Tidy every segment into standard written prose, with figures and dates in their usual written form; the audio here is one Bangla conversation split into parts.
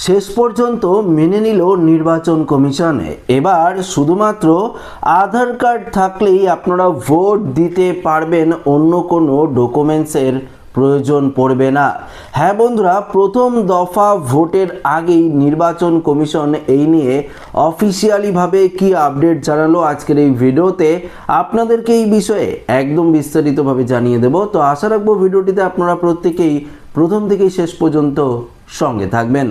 শেষ পর্যন্ত মেনে নিল নির্বাচন কমিশন। এবার শুধুমাত্র আধার কার্ড থাকলেই আপনারা ভোট দিতে পারবেন, অন্য কোনো ডকুমেন্টসের প্রয়োজন পড়বে না। হ্যাঁ বন্ধুরা, প্রথম দফা ভোটের আগেই নির্বাচন কমিশন এই নিয়ে অফিসিয়ালিভাবে কি আপডেট জানালো আজকের এই ভিডিওতে আপনাদেরকে এই বিষয়ে একদম বিস্তারিতভাবে জানিয়ে দেব। তো আশা রাখবো ভিডিওটিতে আপনারা প্রত্যেকেই প্রথম থেকেই শেষ পর্যন্ত সঙ্গে থাকবেন।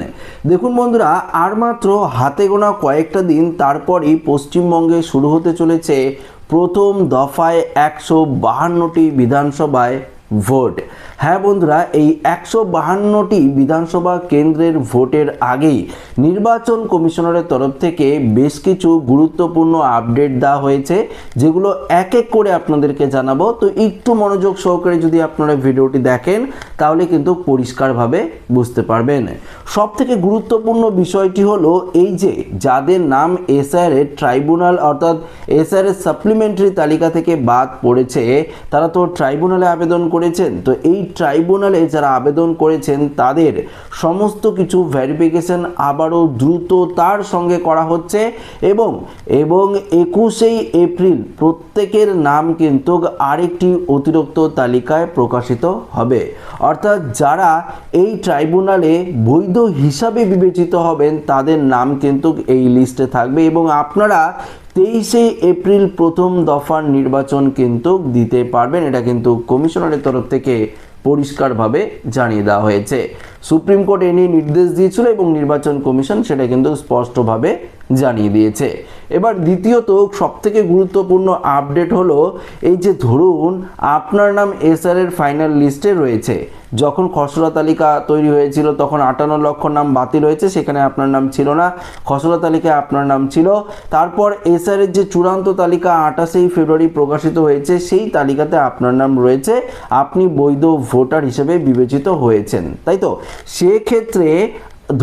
দেখুন বন্ধুরা, আর মাত্র হাতে গোনা কয়েকটা দিন তারপরই পশ্চিমবঙ্গে শুরু হতে চলেছে প্রথম দফায় 152টি বিধানসভায় ভোট। হ্যাঁ বন্ধুরা, এই 152টি বিধানসভা কেন্দ্রের ভোটের আগেই নির্বাচন কমিশনারের তরফ থেকে বেশ কিছু গুরুত্বপূর্ণ আপডেট দেওয়া হয়েছে, যেগুলো এক এক করে আপনাদেরকে জানাবো। তো একটু মনোযোগ সহকারে যদি আপনারা ভিডিওটি দেখেন তাহলে কিন্তু পরিষ্কারভাবে বুঝতে পারবেন। সব থেকে গুরুত্বপূর্ণ বিষয়টি হলো এই যে যাদের নাম এসআইআর ট্রাইব্যুনাল অর্থাৎ এসআইআর সাপ্লিমেন্টারি তালিকা থেকে বাদ পড়েছে, তারা তো ট্রাইব্যুনালে আবেদন করেছেন। তো এই ট্রাইব্যুনালে যারা আবেদন করেছেন তাদের সমস্ত কিছু ভেরিফিকেশন আবারও দ্রুততার সঙ্গে করা হচ্ছে এবং 21শে এপ্রিল প্রত্যেকের নাম কিন্তু আরেকটি অতিরিক্ত তালিকায় প্রকাশিত হবে। অর্থাৎ যারা এই ট্রাইব্যুনালে বৈধ হিসাবে বিবেচিত হবেন তাদের নাম কিন্তু এই লিস্টে থাকবে এবং আপনারা 23শে এপ্রিল প্রথম দফার নির্বাচন কিন্তু দিতে পারবেন। এটা কিন্তু কমিশনারের তরফ থেকে পরিষ্কারভাবে জানিয়ে দেওয়া হয়েছে। সুপ্রিম কোর্ট এ নিয়ে নির্দেশ দিয়েছিল এবং নির্বাচন কমিশন সেটা কিন্তু স্পষ্টভাবে জানিয়ে দিয়েছে। এবার দ্বিতীয়ত সবথেকে গুরুত্বপূর্ণ আপডেট হলো এই যে ধরুন আপনার নাম এসআর এর ফাইনাল লিস্টে রয়েছে, যখন খসড়া তালিকা তৈরি হয়েছিল তখন 58 লক্ষ নাম বাতিল হয়েছে, সেখানে আপনার নাম ছিল না, খসড়া তালিকায় আপনার নাম ছিল। তারপর এসআর এর যে চূড়ান্ত তালিকা 28শে ফেব্রুয়ারি প্রকাশিত হয়েছে সেই তালিকাতে আপনার নাম রয়েছে, আপনি বৈধ ভোটার হিসেবে বিবেচিত হয়েছেন, তাই তো? সেক্ষেত্রে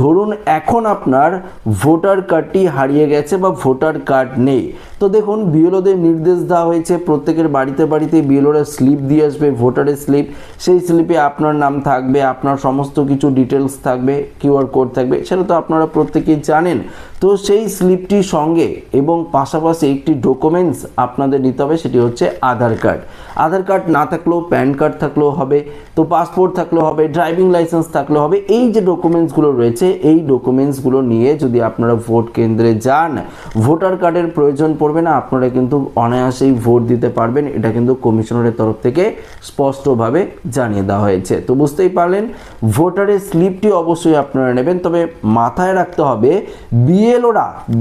ধরুন এখন আপনার ভোটার কার্ডটি হারিয়ে গেছে বা ভোটার কার্ড নেই, তো দেখুন বিএলওদের নির্দেশ দেওয়া হয়েছে প্রত্যেকের বাড়িতে বাড়িতে বিএলওরা স্লিপ দিয়ে আসবে, ভোটারের স্লিপ। সেই স্লিপে আপনার নাম থাকবে, আপনার সমস্ত কিছু ডিটেলস থাকবে, কিউআর কোড থাকবে, সেটা তো আপনারা প্রত্যেকেই জানেন। তো সেই স্লিপটির সঙ্গে এবং পাশাপাশি একটি ডকুমেন্টস আপনাদের নিতে হবে, সেটি হচ্ছে আধার কার্ড। আধার কার্ড না থাকলেও প্যান কার্ড থাকলেও হবে, তো পাসপোর্ট থাকলেও হবে, ড্রাইভিং লাইসেন্স থাকলেও হবে। এই যে ডকুমেন্টসগুলো রয়েছে এই ডকুমেন্টসগুলো নিয়ে যদি আপনারা ভোট কেন্দ্রে যান, ভোটার কার্ডের প্রয়োজন পড়বে না, আপনারা কিন্তু অনায়াসেই ভোট দিতে পারবেন। এটা কিন্তু কমিশনারের তরফ থেকে স্পষ্টভাবে জানিয়ে দেওয়া হয়েছে। তো বুঝতেই পারলেন, ভোটারের স্লিপটি অবশ্যই আপনারা নেবেন, তবে মাথায় রাখতে হবে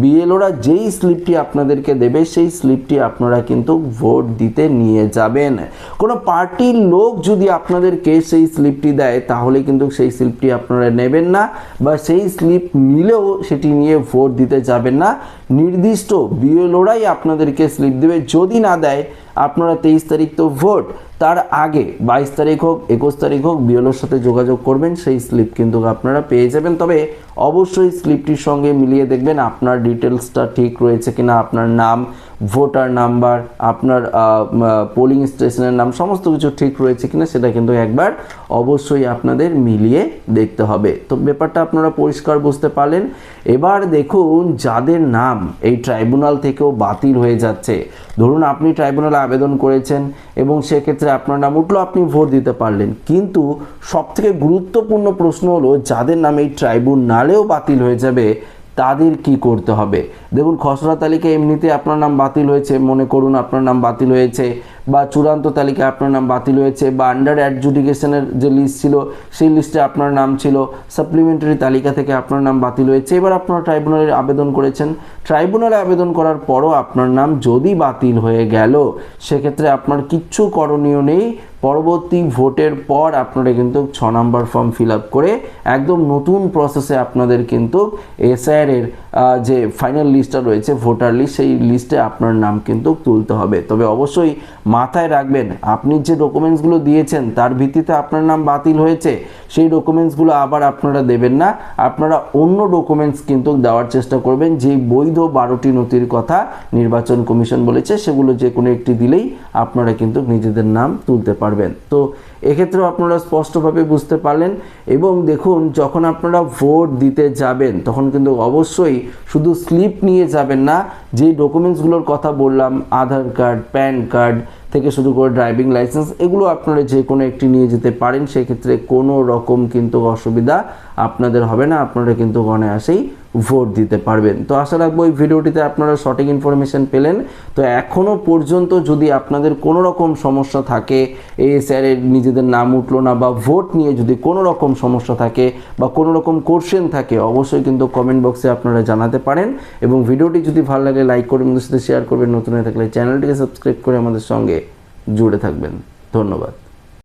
বিএলওরা যেই স্লিপটি আপনাদেরকে দেবে সেই স্লিপটি আপনারা কিন্তু ভোট দিতে নিয়ে যাবেন। কোনো পার্টির লোক যদি আপনাদেরকে সেই স্লিপটি দেয় তাহলে কিন্তু সেই স্লিপটি আপনারা নেবেন না, বা সেই স্লিপ নিলেও সেটি নিয়ে ভোট দিতে যাবেন না। নির্দিষ্ট বিএলওরাই আপনাদেরকে স্লিপ দেবে। যদি না দেয়, আপনারা 23 তারিখ তো ভোট, তার আগে 22 তারিখ হোক 21 তারিখ হোক বিএলওর সাথে যোগাযোগ করবেন, সেই স্লিপ কিন্তু আপনারা পেয়ে যাবেন। তবে অবশ্যই স্লিপটির সঙ্গে মিলিয়ে দেখবেন আপনার ডিটেলসটা ঠিক রয়েছে কিনা, আপনার নাম, ভোটার নাম্বার, আপনার পোলিং স্টেশনের নাম, সমস্ত কিছু ঠিক রয়েছে কিনা সেটা কিন্তু একবার অবশ্যই আপনাদের মিলিয়ে দেখতে হবে। তো ব্যাপারটা আপনারা পরিষ্কার বুঝতে পারলেন। এবার দেখুন যাদের নাম এই ট্রাইব্যুনাল থেকেও বাতিল হয়ে যাচ্ছে, ধরুন আপনি ট্রাইব্যুনালে আবেদন করেছেন এবং সেক্ষেত্রে আপনার নাম উঠলো, আপনি ভোট দিতে পারলেন, কিন্তু সবথেকে গুরুত্বপূর্ণ প্রশ্ন হলো যাদের নাম এই ট্রাইব্যুনালেও বাতিল হয়ে যাবে তাদের কি করতে হবে। দেখুন খসড়া তালিকায় এমনিতে আপনার নাম বাতিল হয়েছে, মনে করুন আপনার নাম বাতিল হয়েছে, বা চূড়ান্ত তালিকায় আপনার নাম বাতিল হয়েছে, বা আন্ডার অ্যাডজুডিকেশনের যে লিস্ট ছিল সেই লিস্টে আপনার নাম ছিল, সাপ্লিমেন্টারি তালিকা থেকে আপনার নাম বাতিল হয়েছে। এবার আপনারা ট্রাইব্যুনালে আবেদন করেছেন, ট্রাইব্যুনালে আবেদন করার পরও আপনার নাম যদি বাতিল হয়ে গেল সেক্ষেত্রে আপনার কিচ্ছু করণীয় নেই। পরবর্তী ভোটের পর আপনারা কিন্তু 6 নম্বর ফর্ম ফিল আপ করে একদম নতুন প্রসেসে আপনাদের কিন্তু এসআইআর এর যে ফাইনাল লিস্টটা রয়েছে ভোটার লিস্ট, সেই লিস্টে আপনার নাম কিন্তু তুলতে হবে। তবে অবশ্যই মাথায় রাখবেন আপনি যে ডকুমেন্টসগুলো দিয়েছেন তার ভিত্তিতে আপনার নাম বাতিল হয়েছে, সেই ডকুমেন্টসগুলো আবার আপনারা দেবেন না, আপনারা অন্য ডকুমেন্টস কিন্তু দেওয়ার চেষ্টা করবেন। যে বৈধ 12টি নথির কথা নির্বাচন কমিশন বলেছে সেগুলো যে কোনো একটি দিলেই আপনারা কিন্তু নিজেদের নাম তুলতে পারবেন। তো এক্ষেত্রেও আপনারা স্পষ্টভাবে বুঝতে পারলেন। এবং দেখুন, যখন আপনারা ভোট দিতে যাবেন তখন কিন্তু অবশ্যই শুধু স্লিপ নিয়ে যাবেন না, যেই ডকুমেন্টসগুলোর কথা বললাম আধার কার্ড, প্যান কার্ড থেকে শুরু করে ড্রাইভিং লাইসেন্স, এগুলো আপনারা যে কোনো একটি নিয়ে যেতে পারেন। সেক্ষেত্রে কোনো রকম কিন্তু অসুবিধা আপনাদের হবে না, আপনারা কিন্তু অনায়াসেই ভোট দিতে পারবেন। তো আশা রাখবো এই ভিডিওটিতে আপনারা সঠিক ইনফরমেশন পেলেন। তো এখনও পর্যন্ত যদি আপনাদের কোনো রকম সমস্যা থাকে, এই স্যারের নিজেদের নাম উঠলো না, বা ভোট নিয়ে যদি কোনো রকম সমস্যা থাকে বা কোনো রকম কোশ্চেন থাকে, অবশ্যই কিন্তু কমেন্ট বক্সে আপনারা জানাতে পারেন। এবং ভিডিওটি যদি ভালো লাগে লাইক করে বন্ধুদের সাথে শেয়ার করবেন, নতুন হয়ে থাকলে চ্যানেলটিকে সাবস্ক্রাইব করে আমাদের সঙ্গে জুড়ে থাকবেন। ধন্যবাদ।